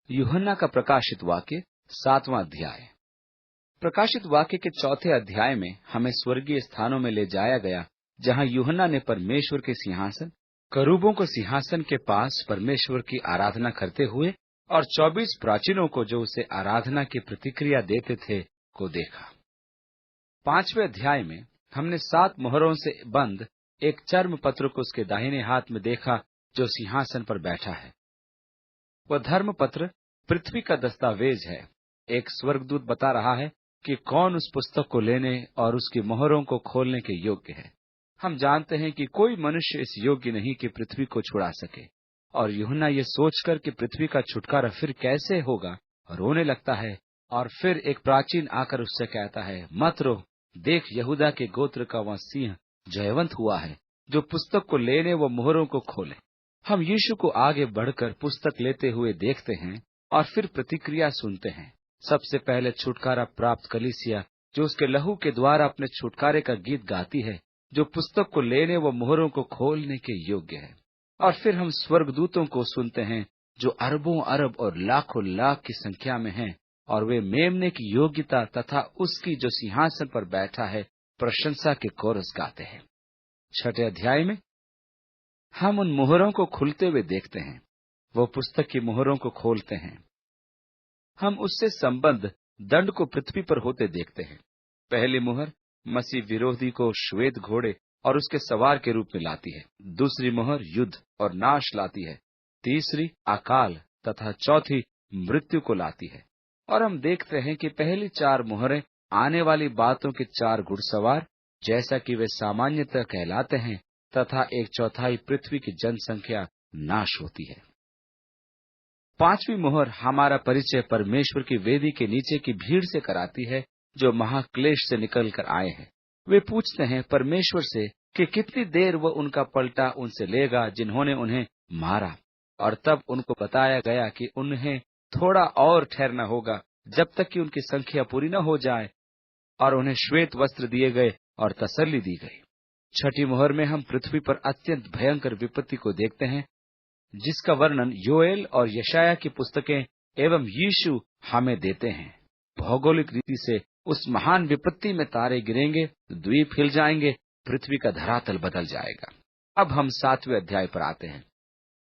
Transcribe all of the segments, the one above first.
यूहन्ना का प्रकाशित वाक्य 7वां अध्याय। प्रकाशित वाक्य के 4थे अध्याय में हमें स्वर्गीय स्थानों में ले जाया गया, जहां यूहन्ना ने परमेश्वर के सिंहासन, करूबों को सिंहासन के पास परमेश्वर की आराधना करते हुए और 24 प्राचीनों को जो उसे आराधना की प्रतिक्रिया देते थे को देखा। 5वें अध्याय में हमने 7 मोहरों से बंद एक चर्म पत्र को उसके दाहिने हाथ में देखा, जो सिंहासन पर बैठा है। वह धर्म पत्र पृथ्वी का दस्तावेज है। एक स्वर्गदूत बता रहा है कि कौन उस पुस्तक को लेने और उसकी मोहरों को खोलने के योग्य है। हम जानते हैं कि कोई मनुष्य इस योग्य नहीं कि पृथ्वी को छुड़ा सके, और यूहन्ना ये सोचकर कि पृथ्वी का छुटकारा फिर कैसे होगा, रोने लगता है। और फिर एक प्राचीन आकर उससे कहता है, मत रो, देख यहूदा के गोत्र का वह सिंह जयवंत हुआ है, जो पुस्तक को लेने व मोहरों को खोले। हम यीशु को आगे बढ़कर पुस्तक लेते हुए देखते हैं और फिर प्रतिक्रिया सुनते हैं। सबसे पहले छुटकारा प्राप्त कलीसिया, जो उसके लहू के द्वारा अपने छुटकारे का गीत गाती है, जो पुस्तक को लेने व मोहरों को खोलने के योग्य है। और फिर हम स्वर्गदूतों को सुनते हैं, जो अरबों अरब और लाखों लाख की संख्या में हैं, और वे मेमने की योग्यता तथा उसकी जो सिंहासन पर बैठा है प्रशंसा के कोरस गाते हैं। 6ठे अध्याय में हम उन मोहरों को खुलते हुए देखते हैं। वो पुस्तक की मोहरों को खोलते हैं। हम उससे संबंध दंड को पृथ्वी पर होते देखते हैं। पहली मोहर मसीह विरोधी को श्वेत घोड़े और उसके सवार के रूप में लाती है। दूसरी मोहर युद्ध और नाश लाती है। तीसरी अकाल तथा चौथी मृत्यु को लाती है। और हम देखते हैं कि पहली 4 मोहरें आने वाली बातों के 4 घुड़सवार, जैसा कि वे सामान्यतः कहलाते हैं, तथा 1/4 पृथ्वी की जनसंख्या नाश होती है। 5वीं मोहर हमारा परिचय परमेश्वर की वेदी के नीचे की भीड़ से कराती है, जो महाक्लेश से निकल कर आए हैं। वे पूछते हैं परमेश्वर से कि कितनी देर वह उनका पलटा उनसे लेगा, जिन्होंने उन्हें मारा। और तब उनको बताया गया कि उन्हें थोड़ा और ठहरना होगा, जब तक कि उनकी संख्या पूरी न हो जाए। और उन्हें श्वेत वस्त्र दिए गए और तसल्ली दी गई। 6ठी मोहर में हम पृथ्वी पर अत्यंत भयंकर विपत्ति को देखते हैं, जिसका वर्णन योएल और यशाया की पुस्तकें एवं यीशु हमें देते हैं। भौगोलिक रीति से उस महान विपत्ति में तारे गिरेंगे, द्वीप हिल जाएंगे, पृथ्वी का धरातल बदल जाएगा। अब हम 7वें अध्याय पर आते हैं,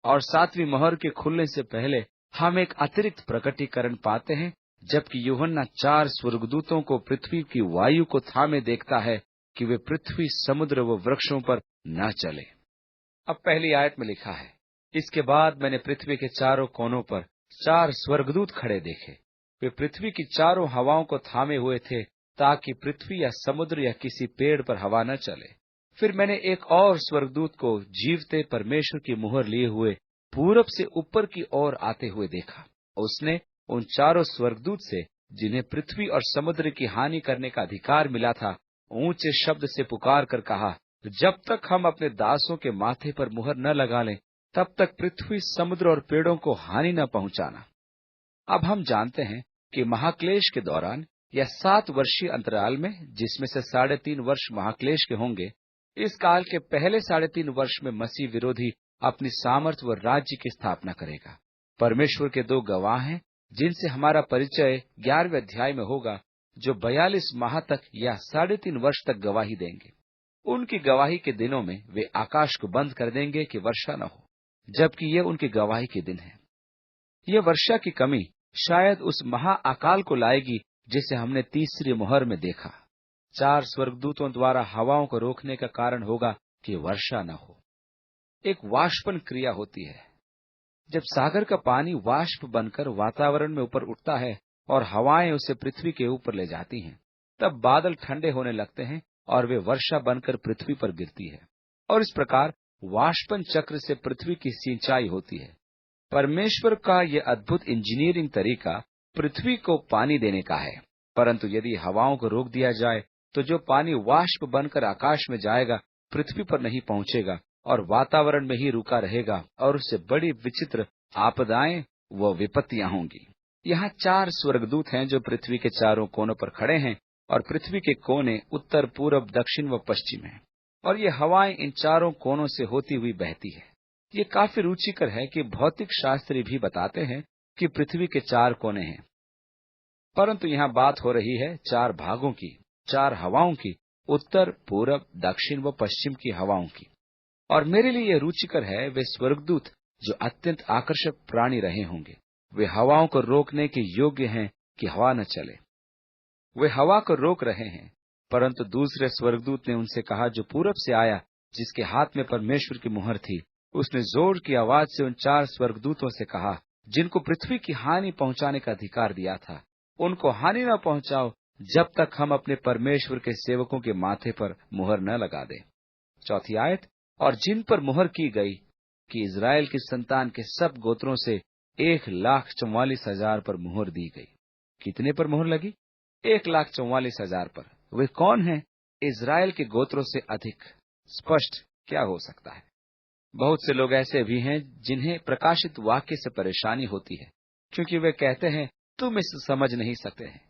और 7वीं मोहर के खुलने से पहले हम एक अतिरिक्त प्रकटीकरण पाते हैं, जबकि यूहन्ना 4 स्वर्गदूतों को पृथ्वी की वायु को थामे देखता है कि वे पृथ्वी, समुद्र व वृक्षों पर न चले। अब पहली आयत में लिखा है, इसके बाद मैंने पृथ्वी के चारों कोनों पर 4 स्वर्गदूत खड़े देखे। वे पृथ्वी की चारों हवाओं को थामे हुए थे, ताकि पृथ्वी या समुद्र या किसी पेड़ पर हवा न चले। फिर मैंने एक और स्वर्गदूत को जीवते परमेश्वर की मुहर लिए हुए पूरब से ऊपर की ओर आते हुए देखा। उसने उन 4 स्वर्गदूत से, जिन्हें पृथ्वी और समुद्र की हानि करने का अधिकार मिला था, ऊंचे शब्द से पुकार कर कहा, जब तक हम अपने दासों के माथे पर मुहर न लगा लें, तब तक पृथ्वी, समुद्र और पेड़ों को हानि न पहुंचाना। अब हम जानते हैं कि महाक्लेश के दौरान या 7 वर्षीय अंतराल में, जिसमें से 3.5 वर्ष महाक्लेश के होंगे, इस काल के पहले 3.5 वर्ष में मसीह विरोधी अपनी सामर्थ्य व राज्य की स्थापना करेगा। परमेश्वर के 2 गवाह हैं, जिनसे हमारा परिचय 11वें अध्याय में होगा, जो 42 माह तक या 3.5 वर्ष तक गवाही देंगे। उनकी गवाही के दिनों में वे आकाश को बंद कर देंगे कि वर्षा न हो, जबकि ये उनकी गवाही के दिन है। ये वर्षा की कमी शायद उस महाअकाल को लाएगी, जिसे हमने तीसरी मोहर में देखा। 4 स्वर्गदूतों द्वारा हवाओं को रोकने का कारण होगा कि वर्षा न हो। एक वाष्पन क्रिया होती है। जब सागर का पानी वाष्प बनकर वातावरण में ऊपर उठता है और हवाएं उसे पृथ्वी के ऊपर ले जाती हैं, तब बादल ठंडे होने लगते हैं और वे वर्षा बनकर पृथ्वी पर गिरती है। और इस प्रकार वाष्पन चक्र से पृथ्वी की सिंचाई होती है। परमेश्वर का यह अद्भुत इंजीनियरिंग तरीका पृथ्वी को पानी देने का है। परंतु यदि हवाओं को रोक दिया जाए, तो जो पानी वाष्प बनकर आकाश में जाएगा, पृथ्वी पर नहीं पहुंचेगा और वातावरण में ही रुका रहेगा, और उससे बड़ी विचित्र आपदाएं व विपत्तियां होंगी। यहाँ 4 स्वर्गदूत हैं, जो पृथ्वी के चारों कोनों पर खड़े हैं, और पृथ्वी के कोने उत्तर, पूरब, दक्षिण व पश्चिम हैं। और ये हवाएं इन चारों कोनों से होती हुई बहती है। ये काफी रुचिकर है कि भौतिक शास्त्री भी बताते हैं कि पृथ्वी के 4 कोने हैं, परंतु यहाँ बात हो रही है 4 भागों की, 4 हवाओं की, उत्तर, पूरब, दक्षिण व पश्चिम की हवाओं की। और मेरे लिए यह रुचिकर है, वे स्वर्गदूत जो अत्यंत आकर्षक प्राणी रहे होंगे, वे हवाओं को रोकने के योग्य हैं कि हवा न चले। वे हवा को रोक रहे हैं, परंतु दूसरे स्वर्गदूत ने उनसे कहा जो पूरब से आया, जिसके हाथ में परमेश्वर की मुहर थी, उसने जोर की आवाज से उन 4 स्वर्गदूतों से कहा जिनको पृथ्वी की हानि पहुंचाने का अधिकार दिया था, उनको हानि न पहुंचाओ जब तक हम अपने परमेश्वर के सेवकों के माथे पर मुहर न लगा दें। 4 आयत, और जिन पर मुहर की गई कि इज़राइल की संतान के सब गोत्रों से 1,44,000 पर मुहर दी गई। कितने पर मुहर लगी? 1,44,000 पर। वे कौन हैं? इज़राइल के गोत्रों से अधिक स्पष्ट क्या हो सकता है? बहुत से लोग ऐसे भी हैं जिन्हें प्रकाशित वाक्य से परेशानी होती है, क्योंकि वे कहते हैं तुम इसे समझ नहीं सकते हैं।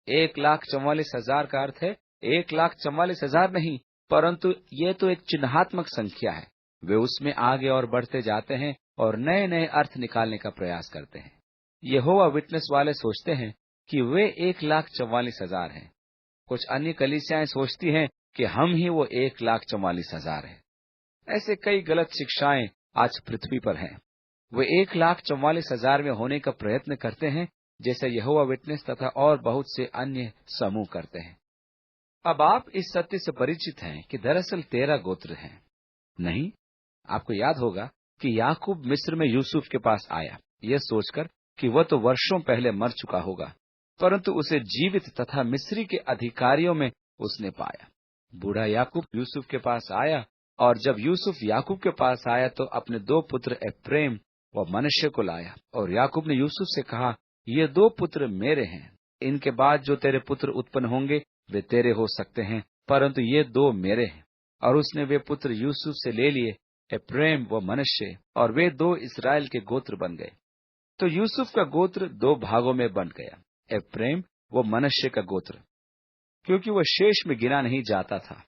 1,44,000 का अर्थ है 1,44,000 नहीं, परंतु ये तो एक चिन्हात्मक संख्या है। वे उसमें आगे और बढ़ते जाते हैं और नए नए अर्थ निकालने का प्रयास करते हैं। यहोवा विटनेस वाले सोचते हैं कि वे 1,44,000 हैं। कुछ अन्य कलीसियाएं सोचती हैं कि हम ही वो 1,44,000 हैं। ऐसे कई गलत शिक्षाएं आज पृथ्वी पर हैं। वे 1,44,000 में होने का प्रयत्न करते हैं, जैसे यहोवा विटनेस तथा और बहुत से अन्य समूह करते हैं। अब आप इस सत्य से परिचित हैं कि दरअसल 13 गोत्र हैं। नहीं, आपको याद होगा कि याकूब मिस्र में यूसुफ के पास आया, यह सोचकर कि वह तो वर्षों पहले मर चुका होगा, परंतु उसे जीवित तथा मिस्री के अधिकारियों में उसने पाया। बूढ़ा याकूब यूसुफ के पास आया, और जब यूसुफ याकूब के पास आया तो अपने 2 पुत्र एफ्रेम व मनश्शे को लाया। और याकूब ने यूसुफ से कहा, ये 2 पुत्र मेरे हैं, इनके बाद जो तेरे पुत्र उत्पन्न होंगे वे तेरे हो सकते हैं, परंतु ये 2 मेरे हैं। और उसने वे पुत्र यूसुफ से ले लिए, एफ्रेम व मनश्शे, और वे 2 इस्राएल के गोत्र बन गए। तो यूसुफ का गोत्र 2 भागों में बन गया, एफ्रेम व मनश्शे का गोत्र, क्योंकि वह शेष में गिना नहीं जाता था।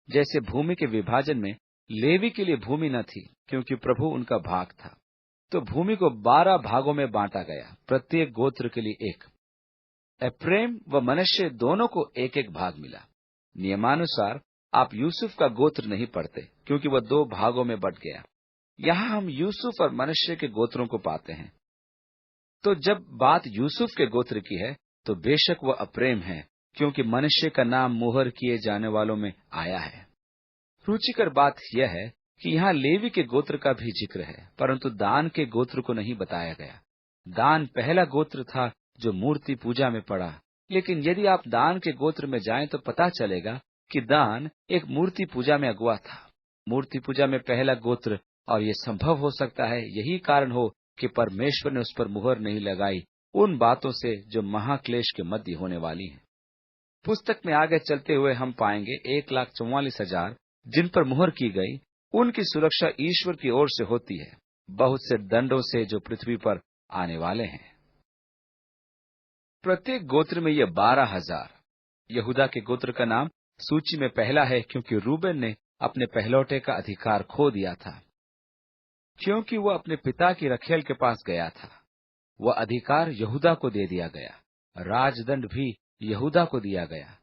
जैसे भूमि के विभाजन में लेवी के लिए भूमि न थी, क्योंकि प्रभु उनका भाग था, तो भूमि को 12 भागों में बांटा गया, प्रत्येक गोत्र के लिए 1। एफ्रेम व मनश्शे दोनों को 1-1 भाग मिला। नियमानुसार आप यूसुफ का गोत्र नहीं पढ़ते, क्योंकि वह 2 भागों में बंट गया। यहाँ हम यूसुफ और मनश्शे के गोत्रों को पाते हैं। तो जब बात यूसुफ के गोत्र की है, तो बेशक वह एफ्रेम है, क्योंकि मनश्शे का नाम मुहर किए जाने वालों में आया है। रुचिकर बात यह है कि यहाँ लेवी के गोत्र का भी जिक्र है, परंतु दान के गोत्र को नहीं बताया गया। दान पहला गोत्र था जो मूर्ति पूजा में पड़ा, लेकिन यदि आप दान के गोत्र में जाएं तो पता चलेगा कि दान एक मूर्ति पूजा में अगुआ था, मूर्ति पूजा में पहला गोत्र। और ये संभव हो सकता है यही कारण हो कि परमेश्वर ने उस पर मुहर नहीं लगाई, उन बातों से जो महाक्लेश के मध्य होने वाली हैं। पुस्तक में आगे चलते हुए हम पाएंगे 1,44,000 जिन पर मुहर की गई, उनकी सुरक्षा ईश्वर की ओर से होती है, बहुत से दंडों से जो पृथ्वी पर आने वाले हैं। प्रत्येक गोत्र में ये 12,000। यहूदा के गोत्र का नाम सूची में पहला है, क्योंकि रूबेन ने अपने पहलौठे का अधिकार खो दिया था, क्योंकि वह अपने पिता की रखेल के पास गया था। वह अधिकार यहूदा को दे दिया गया, राजदंड भी यहूदा को दिया गया।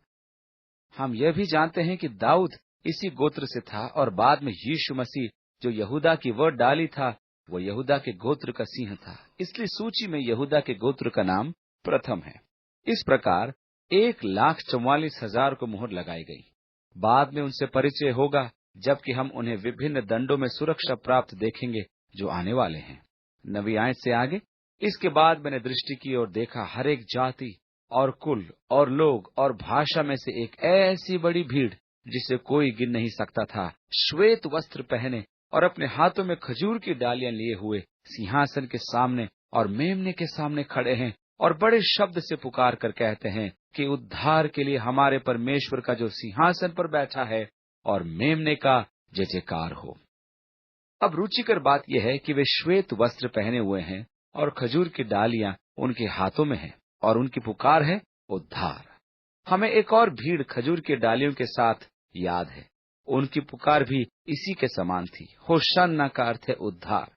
हम यह भी जानते हैं कि दाऊद इसी गोत्र से था, और बाद में यीशु मसीह जो यहूदा की वह डाली था, वो यहूदा के गोत्र का सिंह था। इसलिए सूची में यहूदा के गोत्र का नाम प्रथम है। इस प्रकार 1,44,000 को मुहर लगाई गई। बाद में उनसे परिचय होगा, जबकि हम उन्हें विभिन्न दंडों में सुरक्षा प्राप्त देखेंगे जो आने वाले हैं। 9वीं आयत से आगे, इसके बाद मैंने दृष्टि की और देखा, हर एक जाति और कुल और लोग और भाषा में से एक ऐसी बड़ी भीड़ जिसे कोई गिन नहीं सकता था, श्वेत वस्त्र पहने और अपने हाथों में खजूर की डालियां लिए हुए सिंहासन के सामने और मेमने के सामने खड़े हैं, और बड़े शब्द से पुकार कर कहते हैं कि उद्धार के लिए हमारे परमेश्वर का जो सिंहासन पर बैठा है और मेमने का जय जयकार हो। अब रुचिकर बात यह है कि वे श्वेत वस्त्र पहने हुए हैं और खजूर की डालियां उनके हाथों में हैं, और उनकी पुकार है उद्धार। हमें एक और भीड़ खजूर की डालियों के साथ याद है, उनकी पुकार भी इसी के समान थी। होशाना का अर्थ है उद्धार।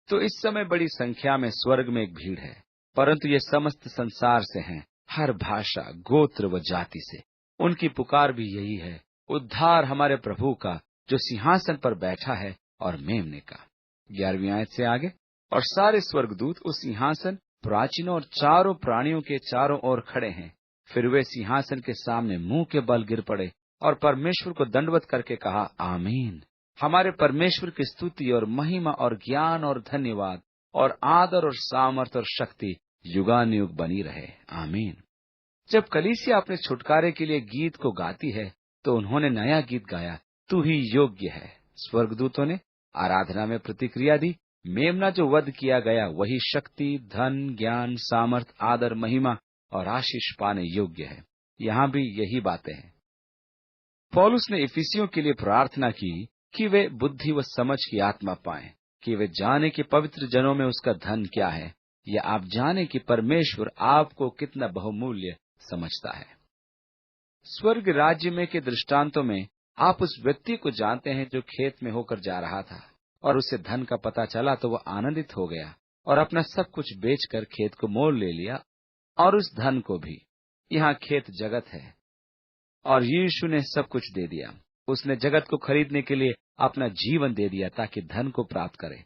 तो इस समय बड़ी संख्या में स्वर्ग में एक भीड़ है, परंतु ये समस्त संसार से हैं, हर भाषा, गोत्र व जाति से। उनकी पुकार भी यही है, उद्धार हमारे प्रभु का जो सिंहासन पर बैठा है और मेमने का। 11वीं आयत से आगे, और सारे स्वर्गदूत उस सिंहासन, प्राचीनों और चारों प्राणियों के चारों ओर खड़े हैं। फिर वे सिंहासन के सामने मुंह के बल गिर पड़े और परमेश्वर को दंडवत करके कहा, आमीन। हमारे परमेश्वर की स्तुति और महिमा और ज्ञान और धन्यवाद और आदर और सामर्थ और शक्ति युगानुयुग बनी रहे, आमीन। जब कलीसिया अपने छुटकारे के लिए गीत को गाती है तो उन्होंने नया गीत गाया, तू ही योग्य है। स्वर्गदूतों ने आराधना में प्रतिक्रिया दी, मेमना जो वध किया गया वही शक्ति, धन, ज्ञान, सामर्थ, आदर, महिमा और आशीष पाने योग्य है। यहाँ भी यही बातें हैं। पौलुस ने इफिसियों के लिए प्रार्थना की कि वे बुद्धि व समझ की आत्मा पाएं, कि वे जाने कि पवित्र जनों में उसका धन क्या है, या आप जाने कि परमेश्वर आपको कितना बहुमूल्य समझता है। स्वर्ग राज्य में के दृष्टांतों में आप उस व्यक्ति को जानते हैं जो खेत में होकर जा रहा था और उसे धन का पता चला तो वह आनंदित हो गया और अपना सब कुछ बेचकर खेत को मोल ले लिया और उस धन को भी। यहाँ खेत जगत है और यीशु ने सब कुछ दे दिया। उसने जगत को खरीदने के लिए अपना जीवन दे दिया ताकि धन को प्राप्त करे।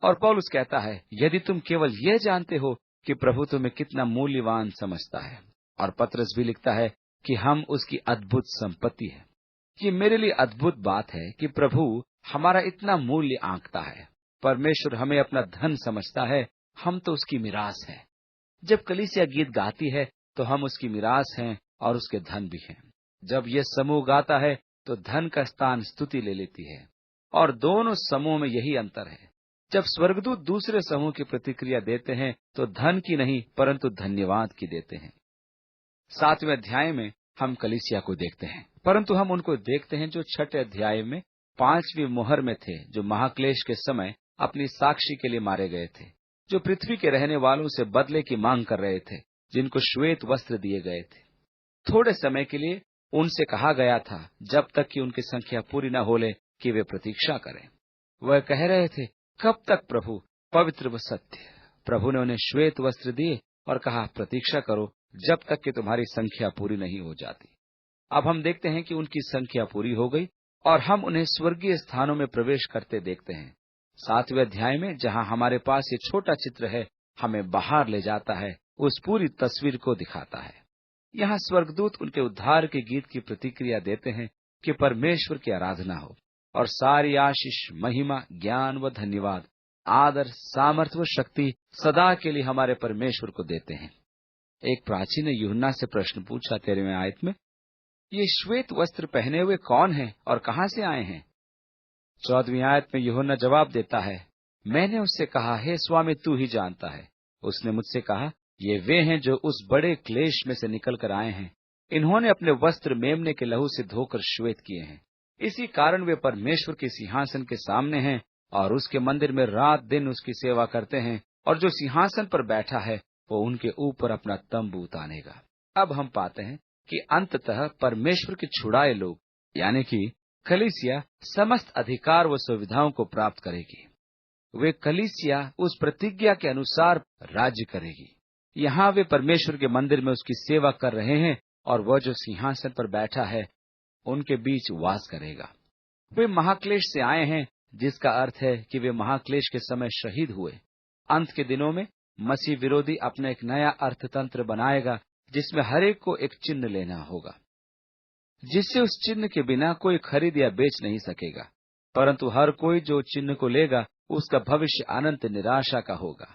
और पौलुस कहता है, यदि तुम केवल यह जानते हो कि प्रभु तुम्हें कितना मूल्यवान समझता है। और पतरस भी लिखता है कि हम उसकी अद्भुत संपत्ति है। ये मेरे लिए अद्भुत बात है कि प्रभु हमारा इतना मूल्य आंकता है। परमेश्वर हमें अपना धन समझता है, हम तो उसकी मिरास है। जब कलीसिया गीत गाती है तो हम उसकी मिरास हैं और उसके धन भी हैं। जब यह समूह गाता है तो धन का स्थान स्तुति ले लेती है, और दोनों समूह में यही अंतर है। जब स्वर्गदूत दूसरे समूह की प्रतिक्रिया देते हैं तो धन की नहीं परंतु धन्यवाद की देते हैं। 7वें अध्याय में हम कलीसिया को देखते हैं, परंतु हम उनको देखते हैं जो 6ठे अध्याय में 5वीं मुहर में थे, जो महाक्लेश के समय अपनी साक्षी के लिए मारे गए थे, जो पृथ्वी के रहने वालों से बदले की मांग कर रहे थे, जिनको श्वेत वस्त्र दिए गए थे। थोड़े समय के लिए उनसे कहा गया था, जब तक कि उनकी संख्या पूरी न हो ले, कि वे प्रतीक्षा करें। वह कह रहे थे, कब तक प्रभु, पवित्र व सत्य। प्रभु ने उन्हें श्वेत वस्त्र दिए और कहा, प्रतीक्षा करो जब तक कि तुम्हारी संख्या पूरी नहीं हो जाती। अब हम देखते हैं कि उनकी संख्या पूरी हो गई और हम उन्हें स्वर्गीय स्थानों में प्रवेश करते देखते हैं। 7वें अध्याय में जहां हमारे पास ये छोटा चित्र है, हमें बाहर ले जाता है, उस पूरी तस्वीर को दिखाता है। यहाँ स्वर्गदूत उनके उद्धार के गीत की प्रतिक्रिया देते हैं कि परमेश्वर की आराधना हो, और सारी आशीष, महिमा, ज्ञान व धन्यवाद, आदर, सामर्थ्य व शक्ति सदा के लिए हमारे परमेश्वर को देते हैं। एक प्राची ने यूहन्ना से प्रश्न पूछा 13वें आयत में, ये श्वेत वस्त्र पहने हुए कौन है और कहाँ से आए हैं? 14वीं आयत में यूहन्ना जवाब देता है, मैंने उससे कहा, हे स्वामी, तू ही जानता है। उसने मुझसे कहा, ये वे हैं जो उस बड़े क्लेश में से निकल कर आए हैं। इन्होंने अपने वस्त्र मेमने के लहू से धोकर श्वेत किए हैं। इसी कारण वे परमेश्वर के सिंहासन के सामने हैं और उसके मंदिर में रात दिन उसकी सेवा करते हैं, और जो सिंहासन पर बैठा है वो उनके ऊपर अपना तंबू तानेगा। अब हम पाते हैं कि अंततः परमेश्वर के छुड़ाए लोग यानी कि कलीसिया समस्त अधिकार व सुविधाओं को प्राप्त करेगी। वे कलीसिया उस प्रतिज्ञा के अनुसार राज्य करेगी। यहाँ वे परमेश्वर के मंदिर में उसकी सेवा कर रहे हैं और वह जो सिंहासन पर बैठा है उनके बीच वास करेगा। वे महाक्लेश से आए हैं, जिसका अर्थ है कि वे महाक्लेश के समय शहीद हुए। अंत के दिनों में मसीह विरोधी अपना एक नया अर्थतंत्र बनाएगा, जिसमें हर एक को एक चिन्ह लेना होगा, जिससे उस चिन्ह के बिना कोई खरीद या बेच नहीं सकेगा, परंतु हर कोई जो चिन्ह को लेगा उसका भविष्य अनंत निराशा का होगा।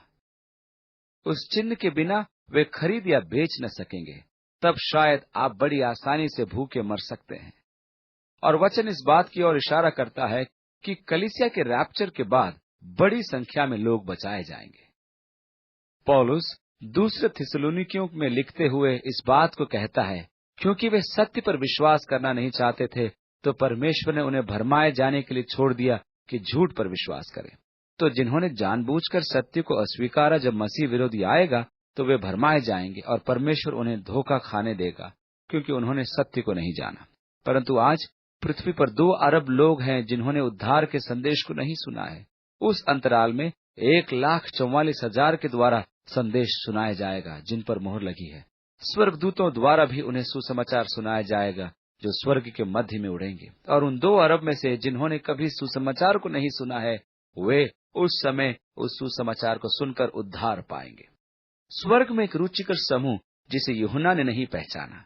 उस चिन्ह के बिना वे खरीद या बेच न सकेंगे। तब शायद आप बड़ी आसानी से भूखे मर सकते हैं। और वचन इस बात की ओर इशारा करता है कि कलीसिया के रैप्चर के बाद बड़ी संख्या में लोग बचाए जाएंगे। पौलुस दूसरे थिस्सलुनीकियों में लिखते हुए इस बात को कहता है, क्योंकि वे सत्य पर विश्वास करना नहीं चाहते थे, तो परमेश्वर ने उन्हें भरमाए जाने के लिए छोड़ दिया कि झूठ पर विश्वास करें। तो जिन्होंने जानबूझकर सत्य को अस्वीकारा, जब मसीह विरोधी आएगा तो वे भरमाए जाएंगे और परमेश्वर उन्हें धोखा खाने देगा, क्योंकि उन्होंने सत्य को नहीं जाना। परंतु आज पृथ्वी पर 2 अरब लोग हैं जिन्होंने उद्धार के संदेश को नहीं सुना है। उस अंतराल में 1,44,000 के द्वारा संदेश सुनाया जाएगा जिन पर मोहर लगी है। स्वर्गदूतों द्वारा भी उन्हें सुसमाचार सुनाया जाएगा जो स्वर्ग के मध्य में उड़ेंगे। और उन 2 अरब में से जिन्होंने कभी सुसमाचार को नहीं सुना है, वे उस समय उस सुसमाचार को सुनकर उद्धार पाएंगे। स्वर्ग में एक रुचिकर समूह जिसे यूहन्ना ने नहीं पहचाना।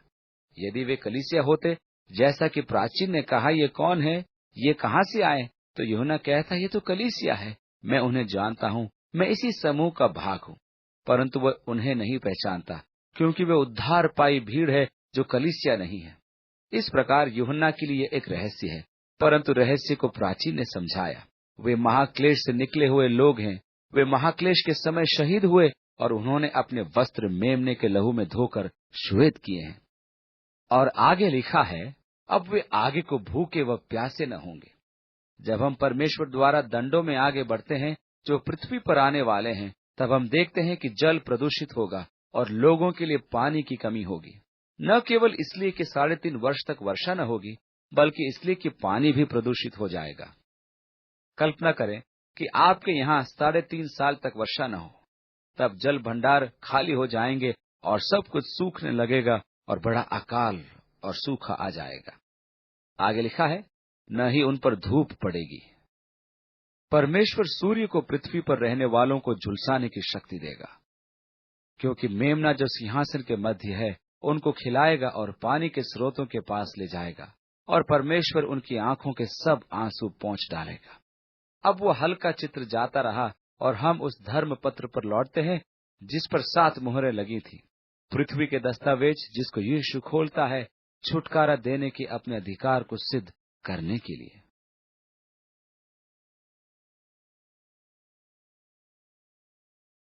यदि वे कलीसिया होते, जैसा कि प्राचीन ने कहा, ये कौन है, ये कहाँ से आए, तो यूहन्ना कहता, ये तो कलीसिया है, मैं उन्हें जानता हूँ, मैं इसी समूह का भाग हूँ। परंतु वह उन्हें नहीं पहचानता, क्योंकि वे उद्धार पाई भीड़ है जो कलीसिया नहीं है। इस प्रकार यूहन्ना के लिए एक रहस्य है, परंतु रहस्य को प्राचीन ने समझाया। वे महाक्लेश से निकले हुए लोग हैं। वे महाक्लेश के समय शहीद हुए और उन्होंने अपने वस्त्र मेमने के लहू में धोकर श्वेत किए हैं। और आगे लिखा है, अब वे आगे को भूखे व प्यासे न होंगे। जब हम परमेश्वर द्वारा दंडों में आगे बढ़ते हैं जो पृथ्वी पर आने वाले हैं, तब हम देखते हैं कि जल प्रदूषित होगा और लोगों के लिए पानी की कमी होगी। न केवल इसलिए कि 3.5 वर्ष तक वर्षा न होगी, बल्कि इसलिए कि पानी भी प्रदूषित हो जाएगा। कल्पना करें कि आपके यहाँ 3.5 साल तक वर्षा न हो, तब जल भंडार खाली हो जाएंगे और सब कुछ सूखने लगेगा और बड़ा अकाल और सूखा आ जाएगा। आगे लिखा है, न ही उन पर धूप पड़ेगी। परमेश्वर सूर्य को पृथ्वी पर रहने वालों को झुलसाने की शक्ति देगा, क्योंकि मेमना जो सिंहासन के मध्य है उनको खिलाएगा और पानी के स्रोतों के पास ले जाएगा, और परमेश्वर उनकी आंखों के सब आंसू पोंछ डालेगा। अब वो हल्का चित्र जाता रहा और हम उस धर्म पत्र पर लौटते हैं जिस पर 7 मुहरें लगी थी। पृथ्वी के दस्तावेज जिसको यीशु खोलता है छुटकारा देने के अपने अधिकार को सिद्ध करने के लिए।